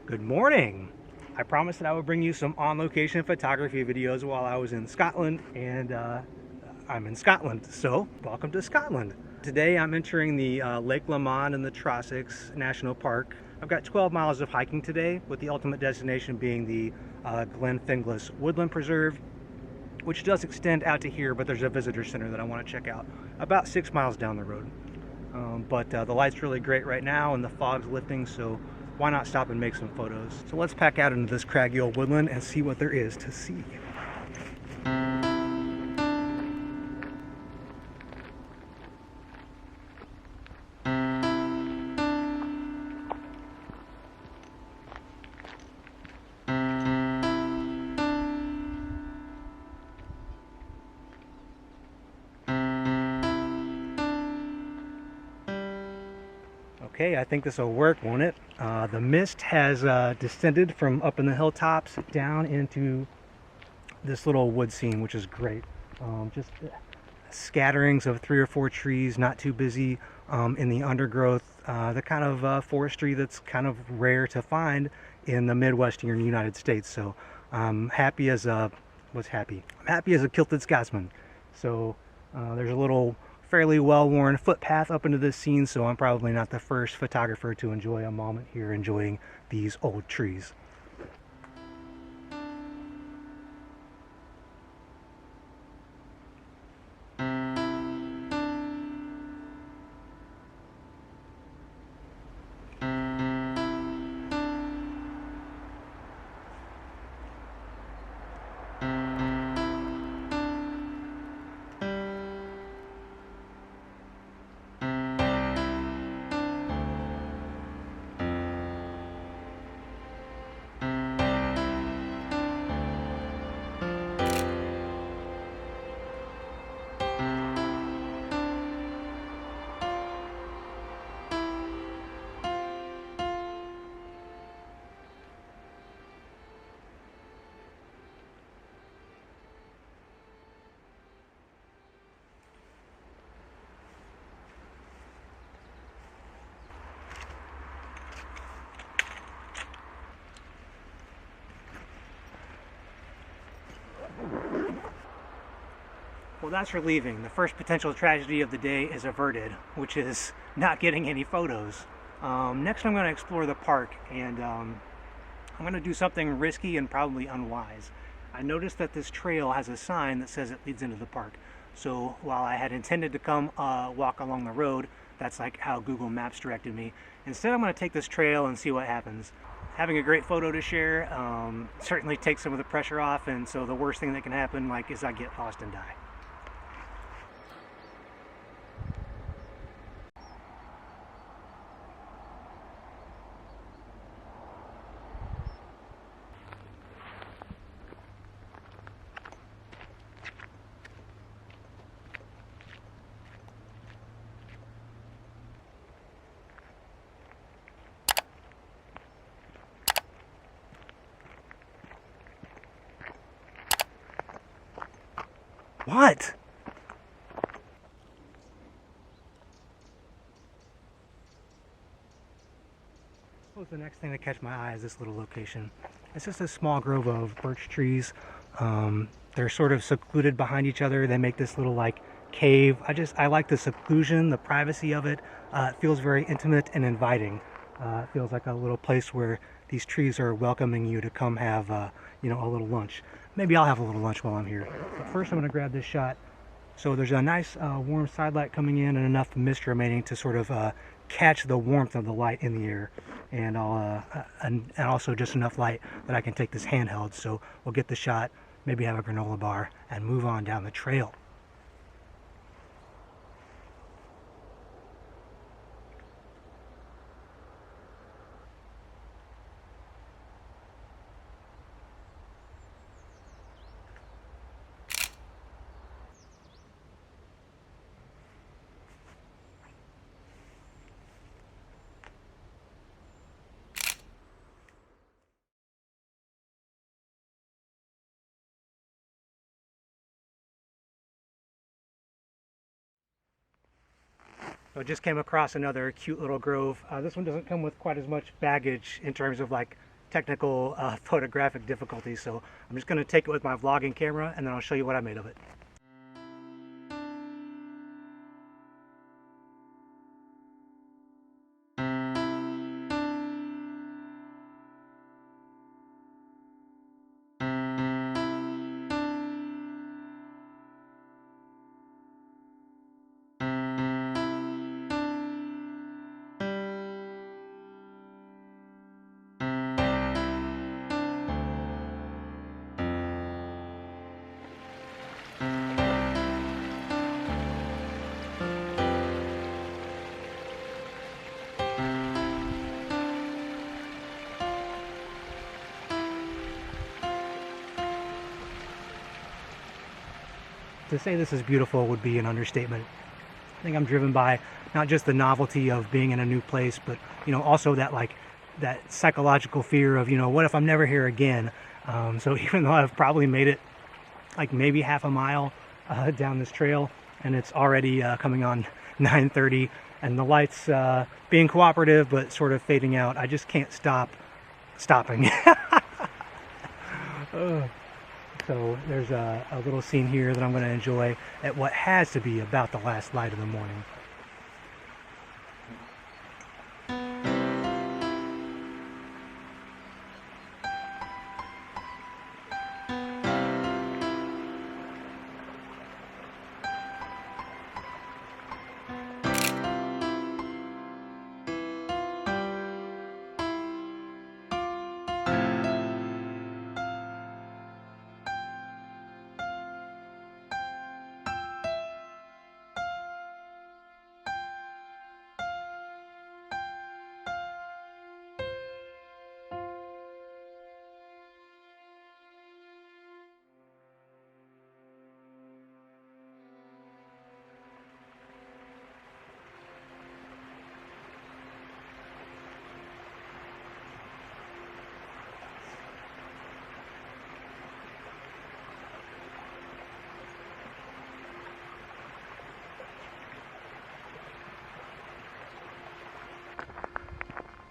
Good morning. I promised that I would bring you some on-location photography videos while I was in Scotland, and I'm in Scotland, so welcome to Scotland. Today I'm entering the Loch Lomond in the Trossachs National Park. I've got 12 miles of hiking today, with the ultimate destination being the Glen Finglas Woodland Preserve, which does extend out to here, but there's a visitor center that I want to check out about 6 miles down the road. But the light's really great right now and the fog's lifting, so why not stop and make some photos? So let's pack out into this craggy old woodland and see what there is to see. Okay, I think this will work, won't it? The mist has descended from up in the hilltops down into this little wood scene, which is great. Just scatterings of 3 or 4 trees, not too busy in the undergrowth, the kind of forestry that's kind of rare to find in the Midwestern United States. So I'm happy as a, I'm happy as a kilted Scotsman. So there's a little fairly well-worn footpath up into this scene, so I'm probably not the first photographer to enjoy a moment here enjoying these old trees. Well, that's relieving. The first potential tragedy of the day is averted, which is not getting any photos. Next I'm going to explore the park, and I'm going to do something risky and probably unwise. I noticed that this trail has a sign that says it leads into the park. So while I had intended to come walk along the road, that's like how Google Maps directed me, instead I'm going to take this trail and see what happens. Having a great photo to share certainly takes some of the pressure off, and so the worst thing that can happen is I get lost and die. What? What was the next thing that catch my eye is this little location. It's just a small grove of birch trees. They're sort of secluded behind each other. They make this little cave. I like the seclusion, the privacy of it. It feels very intimate and inviting. It feels like a little place where these trees are welcoming you to come have a little lunch. Maybe I'll have a little lunch while I'm here. But first I'm going to grab this shot. So there's a nice warm side light coming in and enough mist remaining to sort of catch the warmth of the light in the air, and and also just enough light that I can take this handheld. So we'll get the shot, maybe have a granola bar, and move on down the trail. So I just came across another cute little grove. This one doesn't come with quite as much baggage in terms of technical photographic difficulties, so I'm just going to take it with my vlogging camera and then I'll show you what I made of it. To say this is beautiful would be an understatement. I think I'm driven by not just the novelty of being in a new place, but also that that psychological fear of what if I'm never here again. So even though I've probably made it like maybe half a mile down this trail, and it's already coming on 9:30, and the lights being cooperative but sort of fading out, I just can't stopping. So there's a little scene here that I'm going to enjoy at what has to be about the last light of the morning.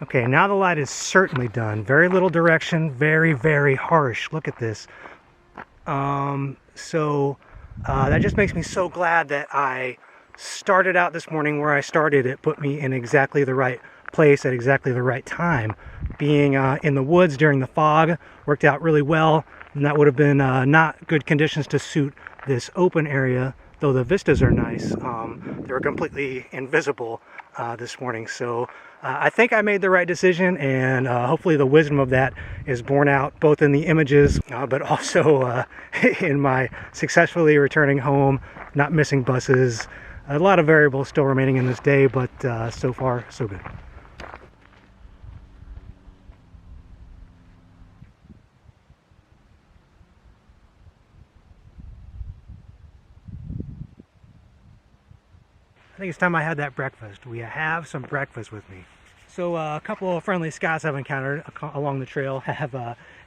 Okay, now the light is certainly done. Very little direction, very, very harsh. Look at this. That just makes me so glad that I started out this morning where I started. It put me in exactly the right place at exactly the right time. Being in the woods during the fog worked out really well, and that would have been not good conditions to suit this open area, though the vistas are nice. They were completely invisible this morning, so I think I made the right decision, and hopefully the wisdom of that is borne out both in the images but also in my successfully returning home, not missing buses. A lot of variables still remaining in this day, but so far so good. I think it's time I had that breakfast. We have some breakfast with me. So a couple of friendly Scots I've encountered along the trail have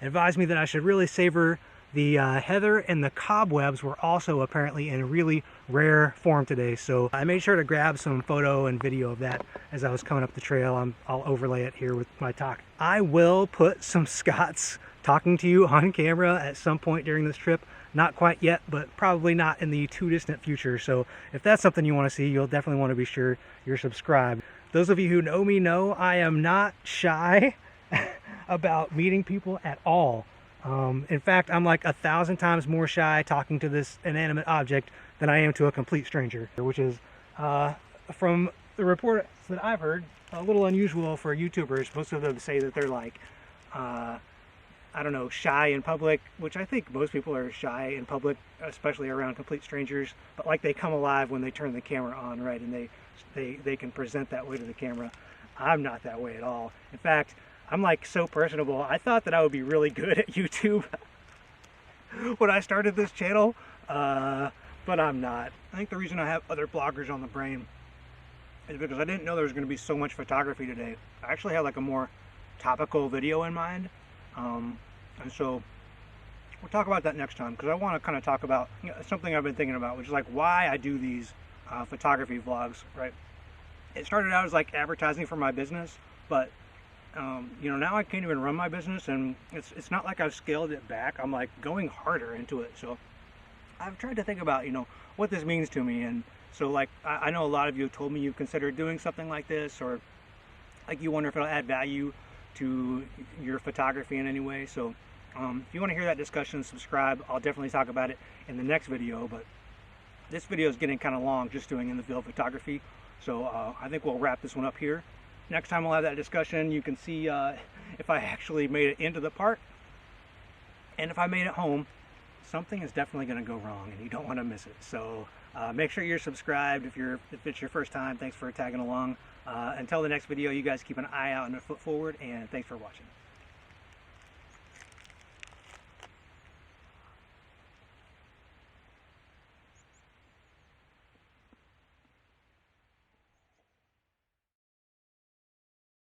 advised me that I should really savor the heather, and the cobwebs were also apparently in really rare form today. So I made sure to grab some photo and video of that as I was coming up the trail. I'll overlay it here with my talk. I will put some Scots talking to you on camera at some point during this trip. Not quite yet, but probably not in the too distant future. So if that's something you want to see, you'll definitely want to be sure you're subscribed. Those of you who know me know I am not shy about meeting people at all. In fact, I'm like 1,000 times more shy talking to this inanimate object than I am to a complete stranger, which is, from the reports that I've heard, a little unusual for YouTubers. Most of them say that they're like, I don't know, shy in public, which I think most people are shy in public, especially around complete strangers, but like they come alive when they turn the camera on, right, and they can present that way to the camera. I'm not that way at all. In fact, I'm like so personable. I thought that I would be really good at YouTube when I started this channel, but I'm not. I think the reason I have other bloggers on the brain is because I didn't know there was going to be so much photography today. I actually had like a more topical video in mind. And so we'll talk about that next time, because I want to kind of talk about something I've been thinking about, which is like why I do these photography vlogs, right? It started out as like advertising for my business, but You know, now I can't even run my business, and it's not like I've scaled it back. I'm like going harder into it. So I've tried to think about, you know, what this means to me. And so like I know a lot of you have told me you've considered doing something like this, or like you wonder if it'll add value to your photography in any way. So if you want to hear that discussion, subscribe. I'll definitely talk about it in the next video, but this video is getting kind of long just doing in the field photography. So I think we'll wrap this one up here. Next time we'll have that discussion. You can see if I actually made it into the park, and if I made it home. Something is definitely going to go wrong, and you don't want to miss it. So make sure you're subscribed if it's your first time. Thanks for tagging along. Until the next video, you guys keep an eye out and a foot forward, and thanks for watching.